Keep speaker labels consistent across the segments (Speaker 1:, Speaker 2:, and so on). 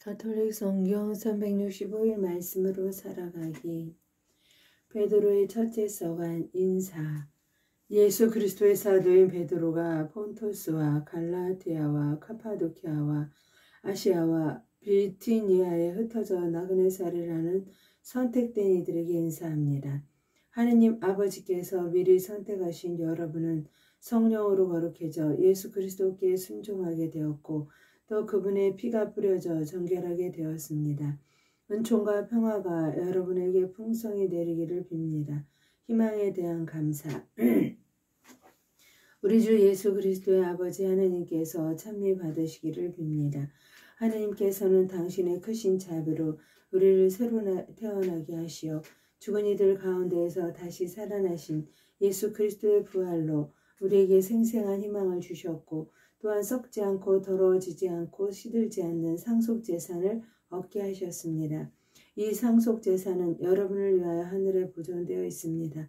Speaker 1: 가톨릭 성경 365일 말씀으로 살아가기. 베드로의 첫째 서간 인사. 예수 그리스도의 사도인 베드로가 폰토스와 갈라디아와 카파도키아와 아시아와 비티니아에 흩어져 나그네 살이를 하는 선택된 이들에게 인사합니다. 하느님 아버지께서 미리 선택하신 여러분은 성령으로 거룩해져 예수 그리스도께 순종하게 되었고 또 그분의 피가 뿌려져 정결하게 되었습니다. 은총과 평화가 여러분에게 풍성히 내리기를 빕니다. 희망에 대한 감사. 우리 주 예수 그리스도의 아버지 하느님께서 찬미 받으시기를 빕니다. 하느님께서는 당신의 크신 자비로 우리를 새로 태어나게 하시어 죽은 이들 가운데에서 다시 살아나신 예수 그리스도의 부활로 우리에게 생생한 희망을 주셨고 또한 썩지 않고 더러워지지 않고 시들지 않는 상속재산을 얻게 하셨습니다. 이 상속재산은 여러분을 위하여 하늘에 보존되어 있습니다.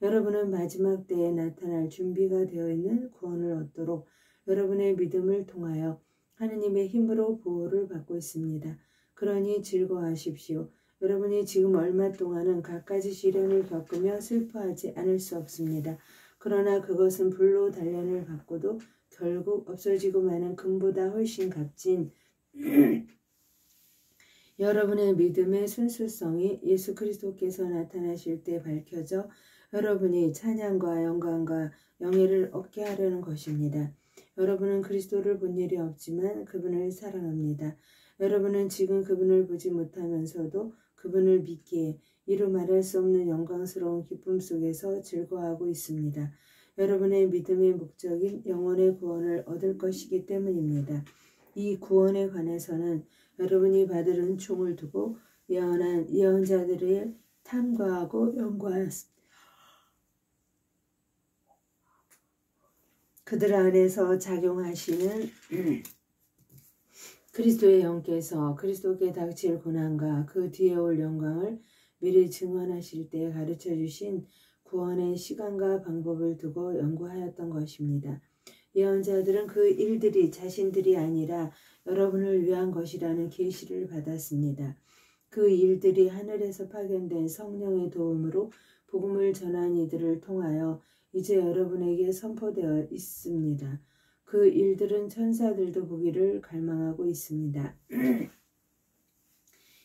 Speaker 1: 여러분은 마지막 때에 나타날 준비가 되어 있는 구원을 얻도록 여러분의 믿음을 통하여 하느님의 힘으로 보호를 받고 있습니다. 그러니 즐거워하십시오. 여러분이 지금 얼마 동안은 갖가지 시련을 겪으며 슬퍼하지 않을 수 없습니다. 그러나 그것은 불로 단련을 받고도 결국 없어지고 마는 금보다 훨씬 값진 여러분의 믿음의 순수성이 예수 그리스도께서 나타나실 때 밝혀져 여러분이 찬양과 영광과 영예를 얻게 하려는 것입니다. 여러분은 그리스도를 본 일이 없지만 그분을 사랑합니다. 여러분은 지금 그분을 보지 못하면서도 그분을 믿기에 이루 말할 수 없는 영광스러운 기쁨 속에서 즐거워하고 있습니다. 여러분의 믿음의 목적인 영혼의 구원을 얻을 것이기 때문입니다. 이 구원에 관해서는 여러분이 받을 은총을 두고 예언한 예언자들을 탐구하고 연구하였습니다. 그들 안에서 작용하시는 그리스도의 영께서 그리스도께 닥칠 고난과 그 뒤에 올 영광을 미리 증언하실 때 가르쳐 주신 구원의 시간과 방법을 두고 연구하였던 것입니다. 예언자들은 그 일들이 자신들이 아니라 여러분을 위한 것이라는 계시를 받았습니다. 그 일들이 하늘에서 파견된 성령의 도움으로 복음을 전한 이들을 통하여 이제 여러분에게 선포되어 있습니다. 그 일들은 천사들도 보기를 갈망하고 있습니다.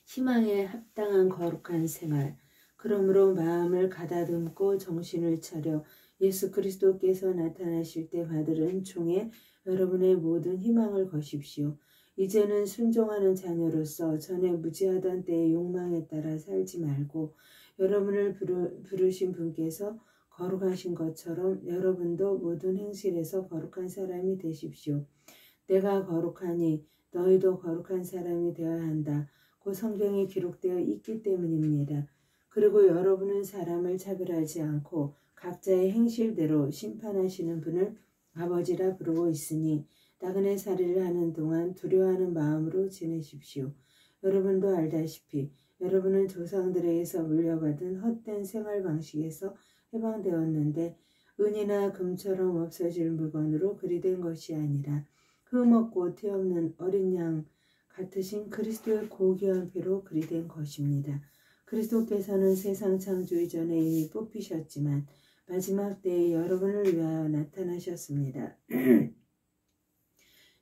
Speaker 1: 희망에 합당한 거룩한 생활. 그러므로 마음을 가다듬고 정신을 차려 예수 그리스도께서 나타나실 때 받을 은총에 여러분의 모든 희망을 거십시오. 이제는 순종하는 자녀로서 전에 무지하던 때의 욕망에 따라 살지 말고 여러분을 부르신 분께서 거룩하신 것처럼 여러분도 모든 행실에서 거룩한 사람이 되십시오. 내가 거룩하니 너희도 거룩한 사람이 되어야 한다. 그 성경에 기록되어 있기 때문입니다. 그리고 여러분은 사람을 차별하지 않고 각자의 행실대로 심판하시는 분을 아버지라 부르고 있으니 나그네 살이를 하는 동안 두려워하는 마음으로 지내십시오. 여러분도 알다시피 여러분은 조상들에게서 물려받은 헛된 생활 방식에서 해방되었는데 은이나 금처럼 없어질 물건으로 그리된 것이 아니라 흠없고 티 없는 어린 양 같으신 그리스도의 고귀한 피로 그리된 것입니다. 그리스도께서는 세상 창조 이전에 이미 뽑히셨지만 마지막 때에 여러분을 위하여 나타나셨습니다.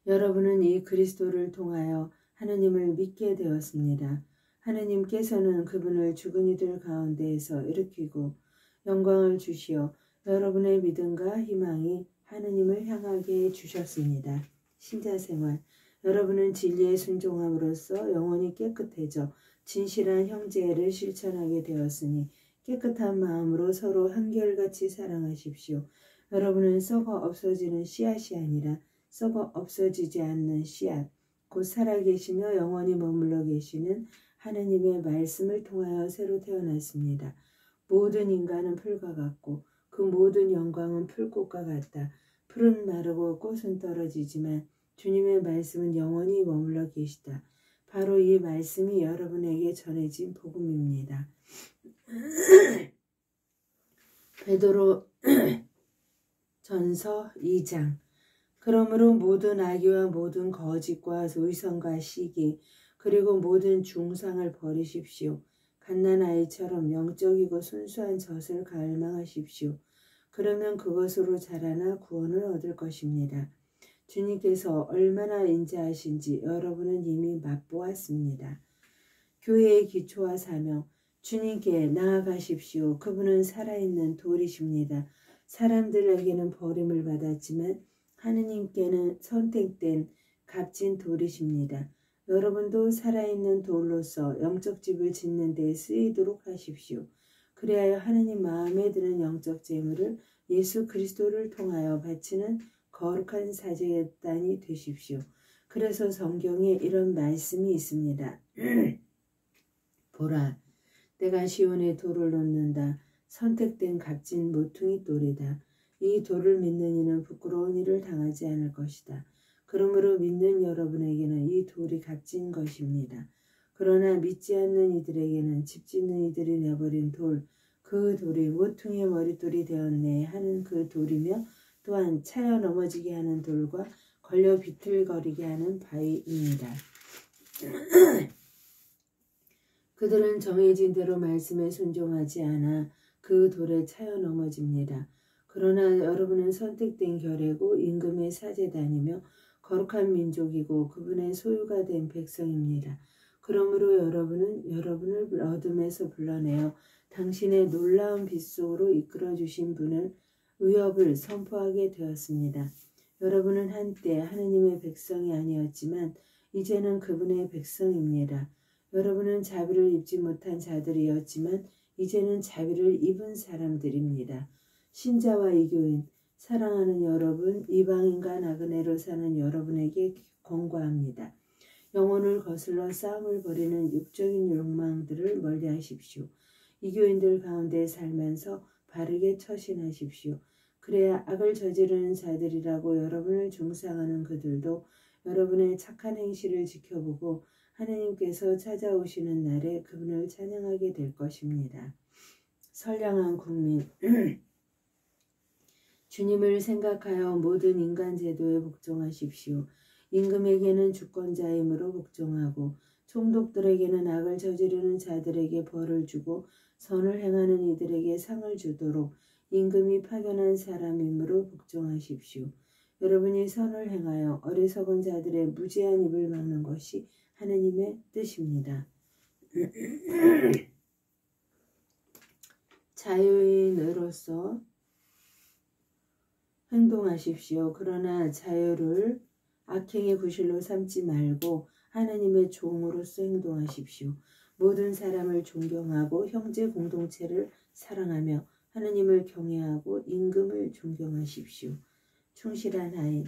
Speaker 1: 여러분은 이 그리스도를 통하여 하느님을 믿게 되었습니다. 하느님께서는 그분을 죽은 이들 가운데에서 일으키고 영광을 주시어 여러분의 믿음과 희망이 하느님을 향하게 해주셨습니다. 신자생활. 여러분은 진리에 순종함으로써 영혼이 깨끗해져 진실한 형제를 실천하게 되었으니 깨끗한 마음으로 서로 한결같이 사랑하십시오. 여러분은 썩어 없어지는 씨앗이 아니라 썩어 없어지지 않는 씨앗, 곧 살아계시며 영원히 머물러 계시는 하느님의 말씀을 통하여 새로 태어났습니다. 모든 인간은 풀과 같고 그 모든 영광은 풀꽃과 같다. 풀은 마르고 꽃은 떨어지지만 주님의 말씀은 영원히 머물러 계시다. 바로 이 말씀이 여러분에게 전해진 복음입니다. 베드로 전서 2장. 그러므로 모든 악의와 모든 거짓과 의성과 시기 그리고 모든 중상을 버리십시오. 갓난아이처럼 영적이고 순수한 젖을 갈망하십시오. 그러면 그것으로 자라나 구원을 얻을 것입니다. 주님께서 얼마나 인자하신지 여러분은 이미 맛보았습니다. 교회의 기초와 사명, 주님께 나아가십시오. 그분은 살아있는 돌이십니다. 사람들에게는 버림을 받았지만 하느님께는 선택된 값진 돌이십니다. 여러분도 살아있는 돌로서 영적 집을 짓는 데 쓰이도록 하십시오. 그리하여 하느님 마음에 드는 영적 재물을 예수 그리스도를 통하여 바치는 거룩한 사제단이 되십시오. 그래서 성경에 이런 말씀이 있습니다. 보라, 내가 시온에 돌을 놓는다. 선택된 값진 모퉁이 돌이다. 이 돌을 믿는 이는 부끄러운 일을 당하지 않을 것이다. 그러므로 믿는 여러분에게는 이 돌이 값진 것입니다. 그러나 믿지 않는 이들에게는 집 짓는 이들이 내버린 돌, 그 돌이 모퉁이의 머릿돌이 되었네 하는 그 돌이며 또한 차여 넘어지게 하는 돌과 걸려 비틀거리게 하는 바위입니다. 그들은 정해진 대로 말씀에 순종하지 않아 그 돌에 차여 넘어집니다. 그러나 여러분은 선택된 결례고 임금의 사제단이며 거룩한 민족이고 그분의 소유가 된 백성입니다. 그러므로 여러분은 여러분을 어둠에서 불러내어 당신의 놀라운 빛 속으로 이끌어주신 분을 의업을 선포하게 되었습니다. 여러분은 한때 하느님의 백성이 아니었지만 이제는 그분의 백성입니다. 여러분은 자비를 입지 못한 자들이었지만 이제는 자비를 입은 사람들입니다. 신자와 이교인, 사랑하는 여러분, 이방인과 나그네로 사는 여러분에게 권고합니다. 영혼을 거슬러 싸움을 벌이는 육적인 욕망들을 멀리하십시오. 이교인들 가운데 살면서 바르게 처신하십시오. 그래야 악을 저지르는 자들이라고 여러분을 중상하는 그들도 여러분의 착한 행실을 지켜보고 하느님께서 찾아오시는 날에 그분을 찬양하게 될 것입니다. 선량한 국민, 주님을 생각하여 모든 인간 제도에 복종하십시오. 임금에게는 주권자이므로 복종하고 총독들에게는 악을 저지르는 자들에게 벌을 주고 선을 행하는 이들에게 상을 주도록 임금이 파견한 사람이므로 복종하십시오. 여러분이 선을 행하여 어리석은 자들의 무지한 입을 막는 것이 하느님의 뜻입니다. 자유인으로서 행동하십시오. 그러나 자유를 악행의 구실로 삼지 말고 하나님의 종으로서 행동하십시오. 모든 사람을 존경하고 형제 공동체를 사랑하며 하나님을 경외하고 임금을 존경하십시오. 충실한 하인,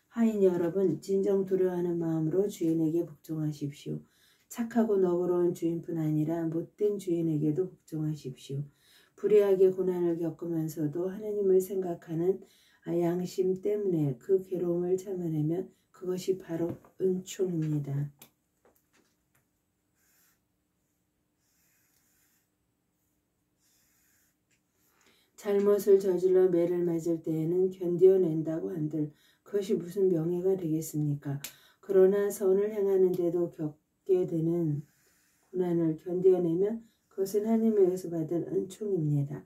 Speaker 1: 하인 여러분, 진정 두려워하는 마음으로 주인에게 복종하십시오. 착하고 너그러운 주인뿐 아니라 못된 주인에게도 복종하십시오. 불의하게 고난을 겪으면서도 하나님을 생각하는 양심 때문에 그 괴로움을 참아내면 그것이 바로 은총입니다. 잘못을 저질러 매를 맞을 때에는 견뎌낸다고 한들 그것이 무슨 명예가 되겠습니까? 그러나 선을 행하는데도 겪게 되는 고난을 견뎌내면 그것은 하나님에게서 받은 은총입니다.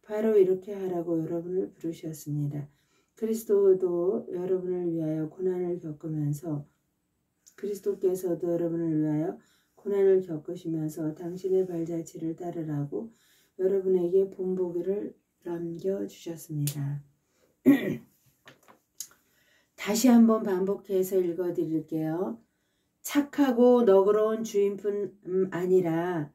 Speaker 1: 바로 이렇게 하라고 여러분을 부르셨습니다. 그리스도도 여러분을 위하여 고난을 겪으면서 그리스도께서도 여러분을 위하여 고난을 겪으시면서 당신의 발자취를 따르라고 여러분에게 본보기를 남겨주셨습니다. 다시 한번 반복해서 읽어드릴게요. 착하고 너그러운 주인뿐 아니라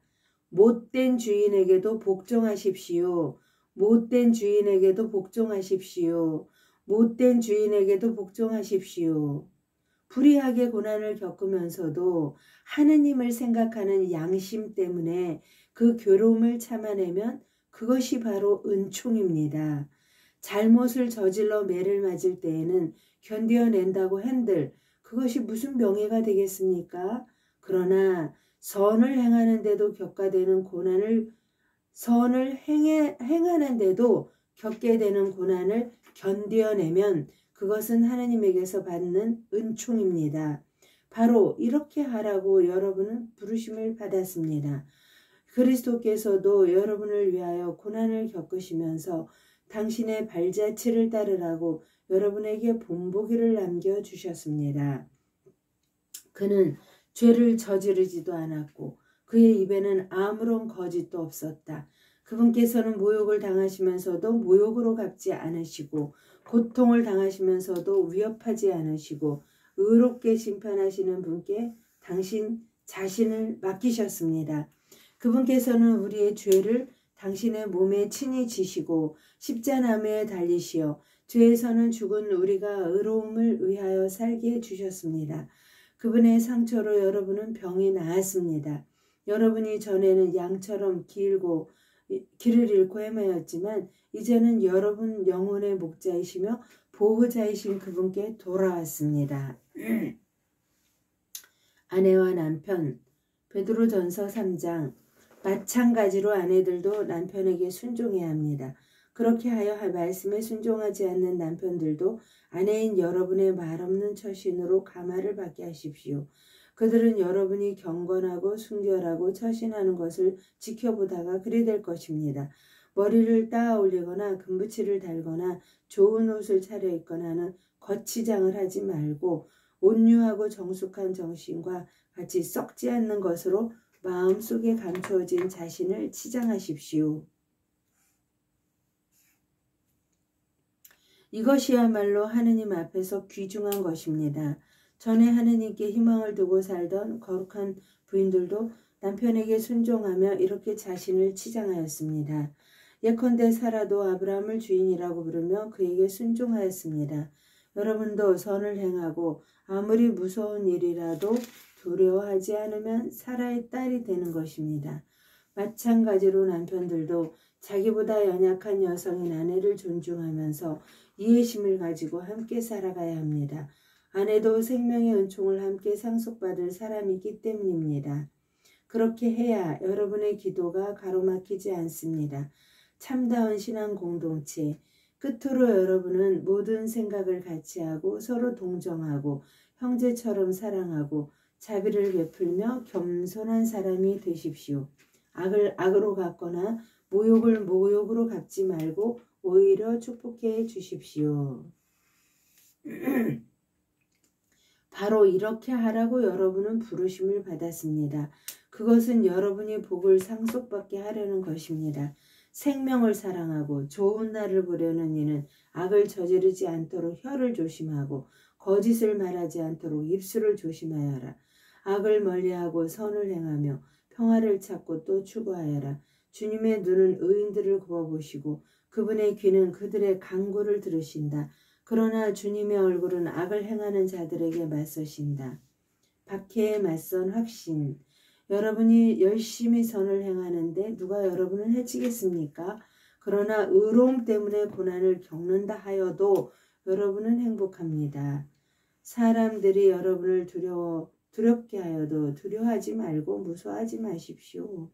Speaker 1: 못된 주인에게도 복종하십시오. 못된 주인에게도 복종하십시오. 못된 주인에게도 복종하십시오. 불의하게 고난을 겪으면서도 하느님을 생각하는 양심 때문에 그 괴로움을 참아내면 그것이 바로 은총입니다. 잘못을 저질러 매를 맞을 때에는 견뎌낸다고 한들 그것이 무슨 명예가 되겠습니까? 그러나 선을 행하는데도 겪게 고난을 선을 행하는데도 겪게 되는 고난을 견뎌내면 그것은 하나님에게서 받는 은총입니다. 바로 이렇게 하라고 여러분은 부르심을 받았습니다. 그리스도께서도 여러분을 위하여 고난을 겪으시면서 당신의 발자취를 따르라고 여러분에게 본보기를 남겨주셨습니다. 그는 죄를 저지르지도 않았고 그의 입에는 아무런 거짓도 없었다. 그분께서는 모욕을 당하시면서도 모욕으로 갚지 않으시고 고통을 당하시면서도 위협하지 않으시고 의롭게 심판하시는 분께 당신 자신을 맡기셨습니다. 그분께서는 우리의 죄를 당신의 몸에 친히 지시고 십자나무에 달리시어 죄에서는 죽은 우리가 의로움을 위하여 살게 해주셨습니다. 그분의 상처로 여러분은 병이 나았습니다. 여러분이 전에는 양처럼 길을 잃고 헤매였지만 이제는 여러분 영혼의 목자이시며 보호자이신 그분께 돌아왔습니다. 아내와 남편, 베드로전서 3장. 마찬가지로 아내들도 남편에게 순종해야 합니다. 그렇게 하여 말씀에 순종하지 않는 남편들도 아내인 여러분의 말없는 처신으로 감화를 받게 하십시오. 그들은 여러분이 경건하고 순결하고 처신하는 것을 지켜보다가 그리 될 것입니다. 머리를 따 올리거나 금붙이를 달거나 좋은 옷을 차려입거나 하는 거치장을 하지 말고 온유하고 정숙한 정신과 같이 썩지 않는 것으로 마음속에 감추어진 자신을 치장하십시오. 이것이야말로 하느님 앞에서 귀중한 것입니다. 전에 하느님께 희망을 두고 살던 거룩한 부인들도 남편에게 순종하며 이렇게 자신을 치장하였습니다. 예컨대 사라도 아브라함을 주인이라고 부르며 그에게 순종하였습니다. 여러분도 선을 행하고 아무리 무서운 일이라도 두려워하지 않으면 사라의 딸이 되는 것입니다. 마찬가지로 남편들도 자기보다 연약한 여성인 아내를 존중하면서 이해심을 가지고 함께 살아가야 합니다. 아내도 생명의 은총을 함께 상속받을 사람이기 때문입니다. 그렇게 해야 여러분의 기도가 가로막히지 않습니다. 참다운 신앙 공동체, 끝으로 여러분은 모든 생각을 같이 하고 서로 동정하고 형제처럼 사랑하고 자비를 베풀며 겸손한 사람이 되십시오. 악을 악으로 갚거나 모욕을 모욕으로 갚지 말고 오히려 축복해 주십시오. 바로 이렇게 하라고 여러분은 부르심을 받았습니다. 그것은 여러분이 복을 상속받게 하려는 것입니다. 생명을 사랑하고 좋은 날을 보려는 이는 악을 저지르지 않도록 혀를 조심하고 거짓을 말하지 않도록 입술을 조심하여라. 악을 멀리하고 선을 행하며 평화를 찾고 또 추구하여라. 주님의 눈은 의인들을 굽어보시고 그분의 귀는 그들의 간구를 들으신다. 그러나 주님의 얼굴은 악을 행하는 자들에게 맞서신다. 박해에 맞선 확신. 여러분이 열심히 선을 행하는데 누가 여러분을 해치겠습니까? 그러나 의로움 때문에 고난을 겪는다 하여도 여러분은 행복합니다. 사람들이 여러분을 두렵게 하여도 두려워하지 말고 무서워하지 마십시오.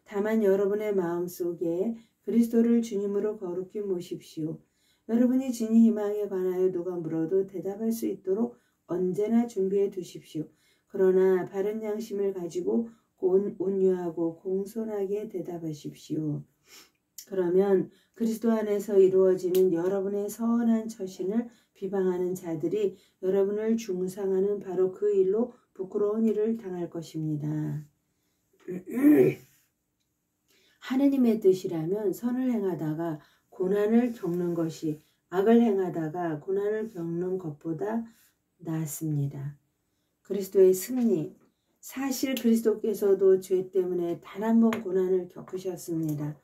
Speaker 1: 다만 여러분의 마음속에 그리스도를 주님으로 거룩히 모십시오. 여러분이 지닌 희망에 관하여 누가 물어도 대답할 수 있도록 언제나 준비해 두십시오. 그러나 바른 양심을 가지고 온유하고 공손하게 대답하십시오. 그러면 그리스도 안에서 이루어지는 여러분의 선한 처신을 비방하는 자들이 여러분을 중상하는 바로 그 일로 부끄러운 일을 당할 것입니다. 하느님의 뜻이라면 선을 행하다가 고난을 겪는 것이 악을 행하다가 고난을 겪는 것보다 낫습니다. 그리스도의 승리. 사실 그리스도께서도 죄 때문에 단 한 번 고난을 겪으셨습니다.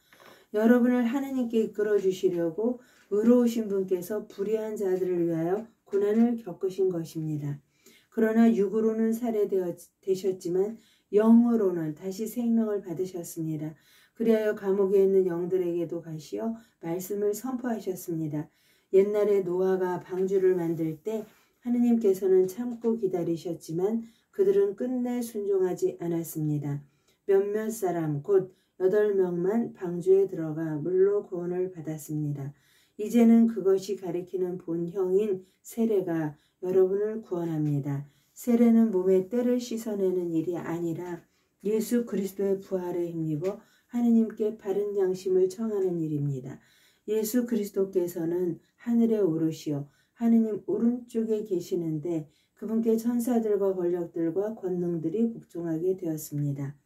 Speaker 1: 여러분을 하느님께 이끌어 주시려고 의로우신 분께서 불의한 자들을 위하여 고난을 겪으신 것입니다. 그러나 육으로는 살해되셨지만 영으로는 다시 생명을 받으셨습니다. 그리하여 감옥에 있는 영들에게도 가시어 말씀을 선포하셨습니다. 옛날에 노아가 방주를 만들 때 하느님께서는 참고 기다리셨지만 그들은 끝내 순종하지 않았습니다. 몇몇 사람 곧 8명만 방주에 들어가 물로 구원을 받았습니다. 이제는 그것이 가리키는 본형인 세례가 여러분을 구원합니다. 세례는 몸의 때를 씻어내는 일이 아니라 예수 그리스도의 부활에 힘입어 하느님께 바른 양심을 청하는 일입니다. 예수 그리스도께서는 하늘에 오르시어 하느님 오른쪽에 계시는데 그분께 천사들과 권력들과 권능들이 복종하게 되었습니다.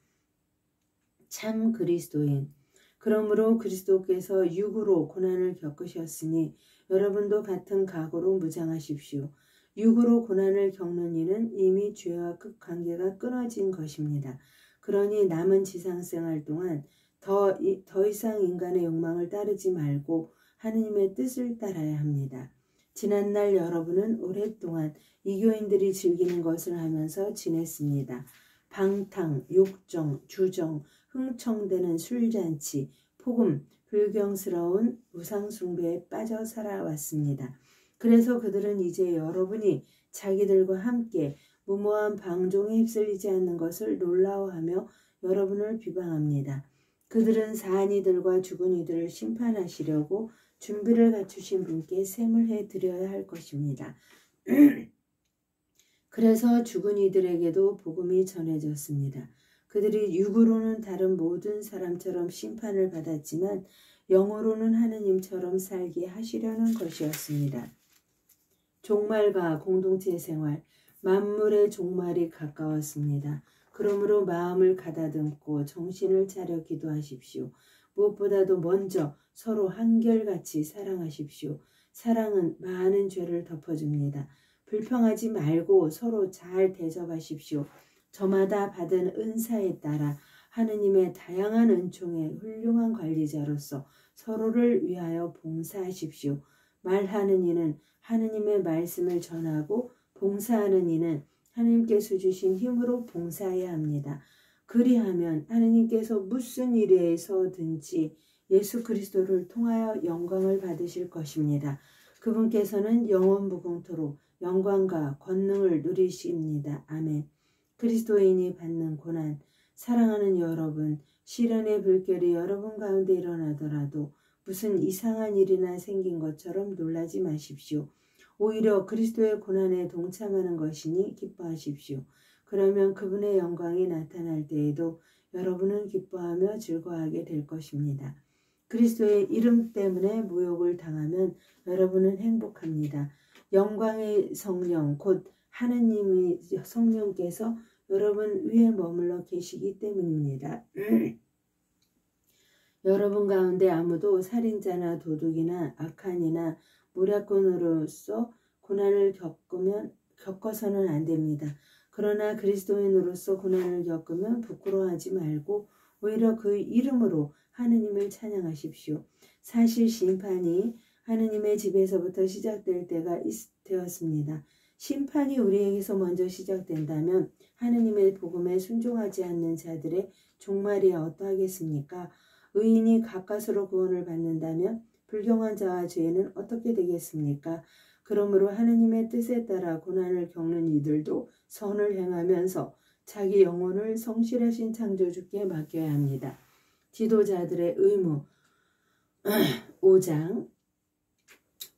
Speaker 1: 참 그리스도인. 그러므로 그리스도께서 육으로 고난을 겪으셨으니 여러분도 같은 각오로 무장하십시오. 육으로 고난을 겪는 이는 이미 죄와 끝관계가 끊어진 것입니다. 그러니 남은 지상생활 동안 더 이상 인간의 욕망을 따르지 말고 하느님의 뜻을 따라야 합니다. 지난날 여러분은 오랫동안 이교인들이 즐기는 것을 하면서 지냈습니다. 방탕, 욕정, 주정, 흥청대는 술잔치, 폭음, 불경스러운 우상숭배에 빠져 살아왔습니다. 그래서 그들은 이제 여러분이 자기들과 함께 무모한 방종에 휩쓸리지 않는 것을 놀라워하며 여러분을 비방합니다. 그들은 사한 이들과 죽은 이들을 심판하시려고 준비를 갖추신 분께 셈을 해드려야 할 것입니다. 그래서 죽은 이들에게도 복음이 전해졌습니다. 그들이 육으로는 다른 모든 사람처럼 심판을 받았지만 영으로는 하느님처럼 살게 하시려는 것이었습니다. 종말과 공동체 생활, 만물의 종말이 가까웠습니다. 그러므로 마음을 가다듬고 정신을 차려 기도하십시오. 무엇보다도 먼저 서로 한결같이 사랑하십시오. 사랑은 많은 죄를 덮어줍니다. 불평하지 말고 서로 잘 대접하십시오. 저마다 받은 은사에 따라 하느님의 다양한 은총의 훌륭한 관리자로서 서로를 위하여 봉사하십시오. 말하는 이는 하느님의 말씀을 전하고 봉사하는 이는 하느님께서 주신 힘으로 봉사해야 합니다. 그리하면 하느님께서 무슨 일에서든지 예수 그리스도를 통하여 영광을 받으실 것입니다. 그분께서는 영원무궁토록 영광과 권능을 누리십니다. 아멘. 그리스도인이 받는 고난, 사랑하는 여러분, 시련의 불결이 여러분 가운데 일어나더라도 무슨 이상한 일이나 생긴 것처럼 놀라지 마십시오. 오히려 그리스도의 고난에 동참하는 것이니 기뻐하십시오. 그러면 그분의 영광이 나타날 때에도 여러분은 기뻐하며 즐거워하게 될 것입니다. 그리스도의 이름 때문에 모욕을 당하면 여러분은 행복합니다. 영광의 성령 곧 하느님의 성령께서 여러분 위에 머물러 계시기 때문입니다. 여러분 가운데 아무도 살인자나 도둑이나 악한이나 모략꾼으로서 고난을 겪어서는 안 됩니다. 그러나 그리스도인으로서 고난을 겪으면 부끄러워하지 말고 오히려 그 이름으로 하느님을 찬양하십시오. 사실 심판이 하느님의 집에서부터 시작될 때가 되었습니다. 심판이 우리에게서 먼저 시작된다면 하느님의 복음에 순종하지 않는 자들의 종말이 어떠하겠습니까? 의인이 가까스로 구원을 받는다면 불경한 자와 죄는 어떻게 되겠습니까? 그러므로 하느님의 뜻에 따라 고난을 겪는 이들도 선을 행하면서 자기 영혼을 성실하신 창조주께 맡겨야 합니다. 지도자들의 의무 5장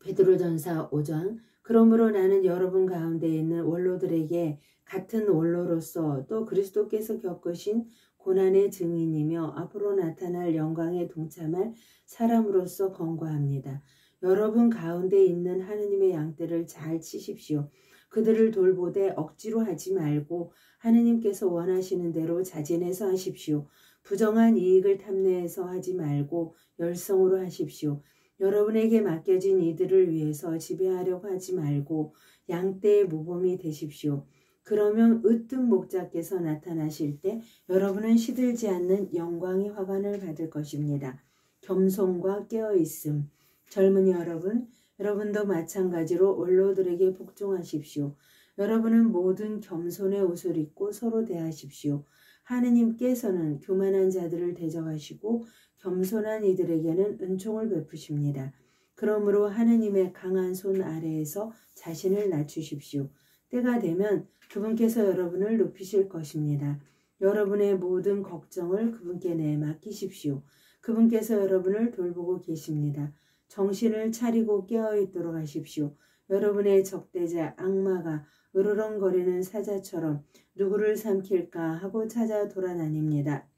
Speaker 1: 베드로전서 5장 그러므로 나는 여러분 가운데 있는 원로들에게 같은 원로로서 또 그리스도께서 겪으신 고난의 증인이며 앞으로 나타날 영광에 동참할 사람으로서 권고합니다. 여러분 가운데 있는 하느님의 양떼를 잘 치십시오. 그들을 돌보되 억지로 하지 말고 하느님께서 원하시는 대로 자진해서 하십시오. 부정한 이익을 탐내해서 하지 말고 열성으로 하십시오. 여러분에게 맡겨진 이들을 위해서 지배하려고 하지 말고 양떼의 모범이 되십시오. 그러면 으뜸 목자께서 나타나실 때 여러분은 시들지 않는 영광의 화관을 받을 것입니다. 겸손과 깨어있음. 젊은이 여러분, 여러분도 마찬가지로 원로들에게 복종하십시오. 여러분은 모든 겸손의 옷을 입고 서로 대하십시오. 하느님께서는 교만한 자들을 대접하시고 겸손한 이들에게는 은총을 베푸십니다. 그러므로 하느님의 강한 손 아래에서 자신을 낮추십시오. 때가 되면 그분께서 여러분을 높이실 것입니다. 여러분의 모든 걱정을 그분께 맡기십시오. 그분께서 여러분을 돌보고 계십니다. 정신을 차리고 깨어있도록 하십시오. 여러분의 적대자 악마가 으르렁거리는 사자처럼 누구를 삼킬까 하고 찾아 돌아다닙니다.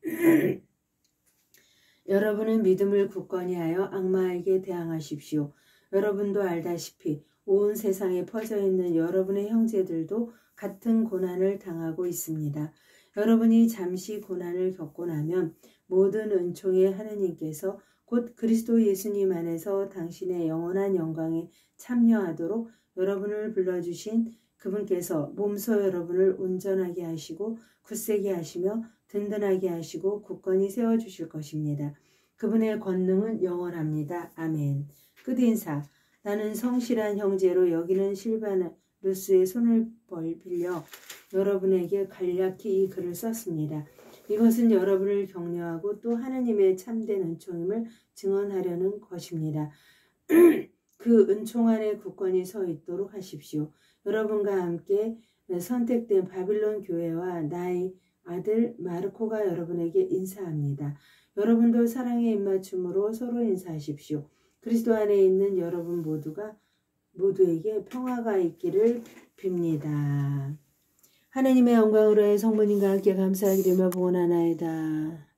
Speaker 1: 여러분은 믿음을 굳건히 하여 악마에게 대항하십시오. 여러분도 알다시피 온 세상에 퍼져 있는 여러분의 형제들도 같은 고난을 당하고 있습니다. 여러분이 잠시 고난을 겪고 나면 모든 은총의 하느님께서 곧 그리스도 예수님 안에서 당신의 영원한 영광에 참여하도록 여러분을 불러주신 그분께서 몸소 여러분을 온전하게 하시고 굳세게 하시며 든든하게 하시고 굳건히 세워주실 것입니다. 그분의 권능은 영원합니다. 아멘. 끝인사. 나는 성실한 형제로 여기는 실바누스의 손을 빌려 여러분에게 간략히 이 글을 썼습니다. 이것은 여러분을 격려하고 또 하느님의 참된 은총임을 증언하려는 것입니다. 그 은총 안에 굳건히 서 있도록 하십시오. 여러분과 함께 선택된 바빌론 교회와 나의 아들 마르코가 여러분에게 인사합니다. 여러분도 사랑의 입맞춤으로 서로 인사하십시오. 그리스도 안에 있는 여러분 모두에게 평화가 있기를 빕니다. 하나님의 영광으로의 성부님과 함께 감사드리며 봉헌하나이다.